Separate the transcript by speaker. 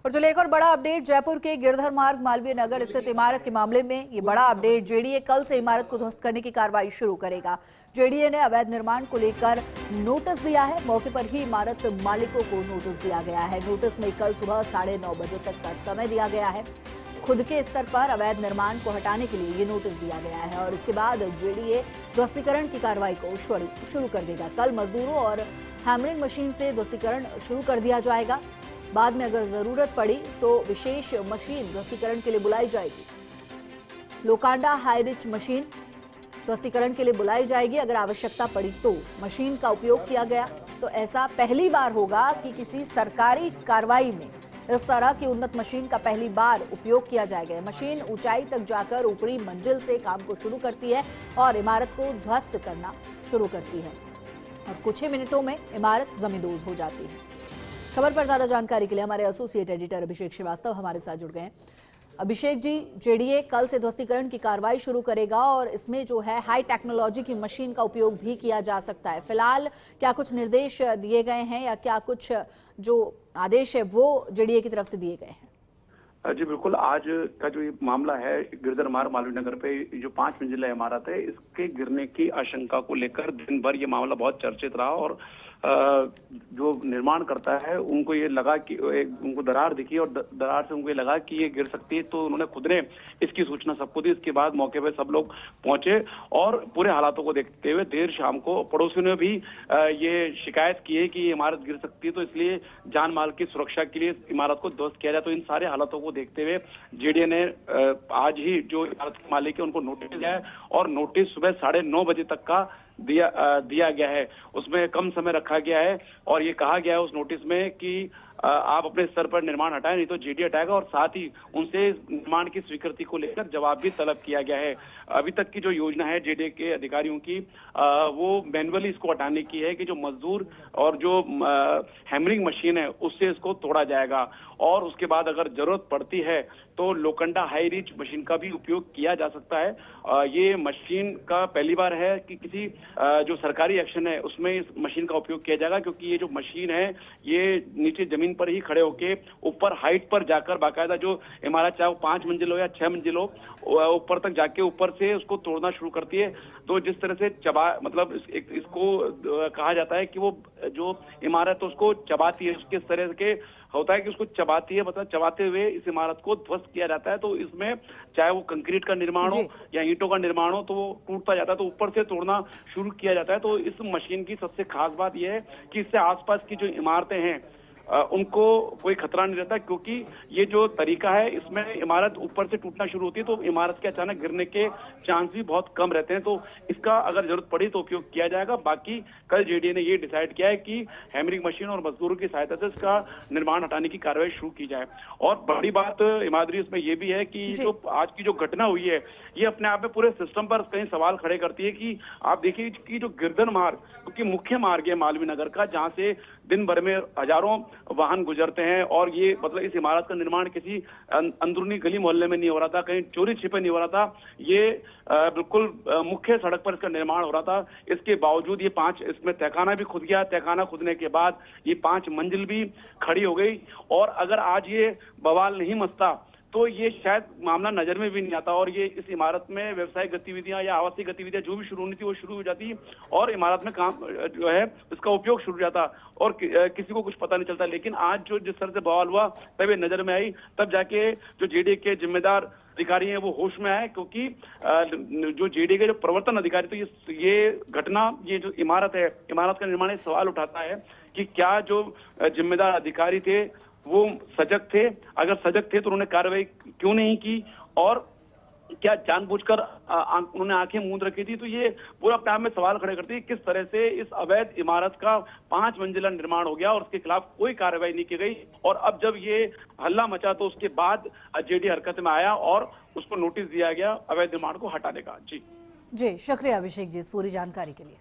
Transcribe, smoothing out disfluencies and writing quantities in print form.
Speaker 1: और चलिए एक और बड़ा अपडेट जयपुर के गिरधर मार्ग मालवीय नगर स्थित इमारत के मामले में। ये बड़ा अपडेट, जेडीए कल से इमारत को ध्वस्त करने की कार्रवाई शुरू करेगा। जेडीए ने अवैध निर्माण को लेकर नोटिस दिया है। मौके पर ही इमारत मालिकों को नोटिस दिया गया है। नोटिस में कल सुबह 9:30 बजे तक का समय दिया गया है। खुद के स्तर पर अवैध निर्माण को हटाने के लिए ये नोटिस दिया गया है और इसके बाद जेडीए ध्वस्तीकरण की कार्रवाई को शुरू कर देगा। कल मजदूरों और हैमरिंग मशीन से ध्वस्तीकरण शुरू कर दिया जाएगा। बाद में अगर जरूरत पड़ी तो विशेष मशीन ध्वस्तीकरण के लिए बुलाई जाएगी। लोकांडा हाईरिच मशीन ध्वस्तीकरण के लिए बुलाई जाएगी। अगर आवश्यकता पड़ी तो मशीन का उपयोग किया गया तो ऐसा पहली बार होगा कि किसी सरकारी कार्रवाई में इस तरह की उन्नत मशीन का पहली बार उपयोग किया जाएगा। मशीन ऊंचाई तक जाकर ऊपरी मंजिल से काम को शुरू करती है और इमारत को ध्वस्त करना शुरू करती है और कुछ ही मिनटों में इमारत जमींदोज हो जाती है। खबर पर ज्यादा जानकारी के लिए हमारे एसोसिएट एडिटर अभिषेक श्रीवास्तव हमारे साथ जुड़ गए हैं। अभिषेक जी, जेडीए कल से ध्वस्तीकरण की कार्रवाई शुरू करेगा और इसमें जो है हाई टेक्नोलॉजी की मशीन का उपयोग भी किया जा सकता है। फिलहाल क्या कुछ निर्देश दिए गए हैं या क्या कुछ जो आदेश है वो जेडीए की तरफ से दिए गए हैं?
Speaker 2: जी बिल्कुल, आज का जो ये मामला है गिरधर मार्ग मालवीय नगर पे जो 5 मंजिला इमारत है, इसके गिरने की आशंका को लेकर दिन भर ये मामला बहुत चर्चित रहा और जो निर्माण करता है उनको ये लगा कि उनको दरार दिखी और दरार से उनको ये लगा कि ये गिर सकती है, तो उन्होंने खुद ने इसकी सूचना सबको दी। इसके बाद मौके पे सब लोग पहुंचे और पूरे हालातों को देखते हुए देर शाम को पड़ोसियों ने भी ये शिकायत की है कि ये इमारत गिर सकती है, तो इसलिए जान माल की सुरक्षा के लिए इस इमारत को ध्वस्त किया जाए। तो इन सारे हालातों को देखते हुए जेडीए ने आज ही जो इमारत के मालिक है उनको नोटिस दिया है और नोटिस सुबह 9:30 बजे तक का दिया गया है। उसमें कम समय रखा गया है और ये कहा गया है उस नोटिस में कि आप अपने स्तर पर निर्माण हटाएं, नहीं तो जेडीए हटाएगा, और साथ ही उनसे निर्माण की स्वीकृति को लेकर जवाब भी तलब किया गया है। अभी तक की जो योजना है जेडीए के अधिकारियों की वो मैनुअली इसको हटाने की है कि जो मजदूर और जो हैमरिंग मशीन है उससे इसको तोड़ा जाएगा और उसके बाद अगर जरूरत पड़ती है तो लोखंडा हाई रिच मशीन का भी उपयोग किया जा सकता है। ये मशीन का पहली बार है कि किसी जो सरकारी एक्शन है उसमें इस मशीन का उपयोग किया जाएगा, क्योंकि ये जो मशीन है ये नीचे जमीन पर ही खड़े होके ऊपर हाइट पर जाकर बाकायदा जो इमारत चाहे वो 5 मंजिल हो या 6 मंजिल हो ऊपर तक जाके ऊपर से उसको तोड़ना शुरू करती है। तो जिस तरह से मतलब इसको कहा जाता है कि वो जो इमारत है उसको चबाती है, उसके तरह के होता है कि उसको चबाती है, मतलब चबाते हुए इस इमारत को ध्वस्त किया जाता है। तो इसमें चाहे वो कंक्रीट का निर्माण हो या ईंटों का निर्माण हो तो वो टूटता जाता है, तो ऊपर से तोड़ना शुरू किया जाता है। तो इस मशीन की सबसे खास बात यह है कि इससे आसपास की जो इमारतें हैं उनको कोई खतरा नहीं रहता, क्योंकि ये जो तरीका है इसमें इमारत ऊपर से टूटना शुरू होती है तो इमारत के अचानक गिरने के चांस भी बहुत कम रहते हैं। तो इसका अगर जरूरत पड़ी तो उपयोग किया जाएगा। बाकी कल जेडीए ने ये डिसाइड किया है कि हैमरिंग मशीन और मजदूरों की सहायता से इसका निर्माण हटाने की कार्रवाई शुरू की जाए। और बड़ी बात इमादरी इसमें यह भी है कि जो आज की जो घटना हुई है ये अपने आप में पूरे सिस्टम पर कई सवाल खड़े करती है कि आप देखिए कि जो गिरधर मार्ग, क्योंकि मुख्य मार्ग है मालवीय नगर का, जहां से दिन भर में हजारों वाहन गुजरते हैं और ये मतलब इस इमारत का निर्माण किसी अंदरूनी गली मोहल्ले में नहीं हो रहा था, कहीं चोरी छिपे नहीं हो रहा था, ये बिल्कुल मुख्य सड़क पर इसका निर्माण हो रहा था। इसके बावजूद ये इसमें तहखाना भी खुद गया। तहखाना खुदने के बाद ये 5 मंजिल भी खड़ी हो गई और अगर आज ये बवाल नहीं मचता तो ये शायद मामला नजर में भी नहीं आता और ये इस इमारत में व्यवसायिक गतिविधियां या आवासीय गतिविधियां जो भी शुरू होनी थी वो शुरू हो जाती और इमारत में काम जो है इसका उपयोग शुरू हो जाता और किसी को कुछ पता नहीं चलता। लेकिन आज जो जिस तरह से बवाल हुआ तब ये नजर में आई, तब जाके जो जेडीए के जिम्मेदार अधिकारी हैं वो होश में आए, क्योंकि जो जेडीए के जो प्रवर्तन अधिकारी, तो ये घटना, ये जो इमारत है, इमारत का निर्माण सवाल उठाता है कि क्या जो जिम्मेदार अधिकारी थे वो सजग थे, अगर सजग थे तो उन्होंने कार्रवाई क्यों नहीं की और क्या जानबूझकर उन्होंने आंखें मूंद रखी थी। तो ये पूरा अपने आप में सवाल खड़े करती है किस तरह से इस अवैध इमारत का 5 मंजिला निर्माण हो गया और उसके खिलाफ कोई कार्रवाई नहीं की गई। और अब जब ये हल्ला मचा तो उसके बाद जेडीए हरकत में आया और उसको नोटिस दिया गया अवैध निर्माण को हटाने का। जी
Speaker 1: शुक्रिया अभिषेक जी इस पूरी जानकारी के लिए।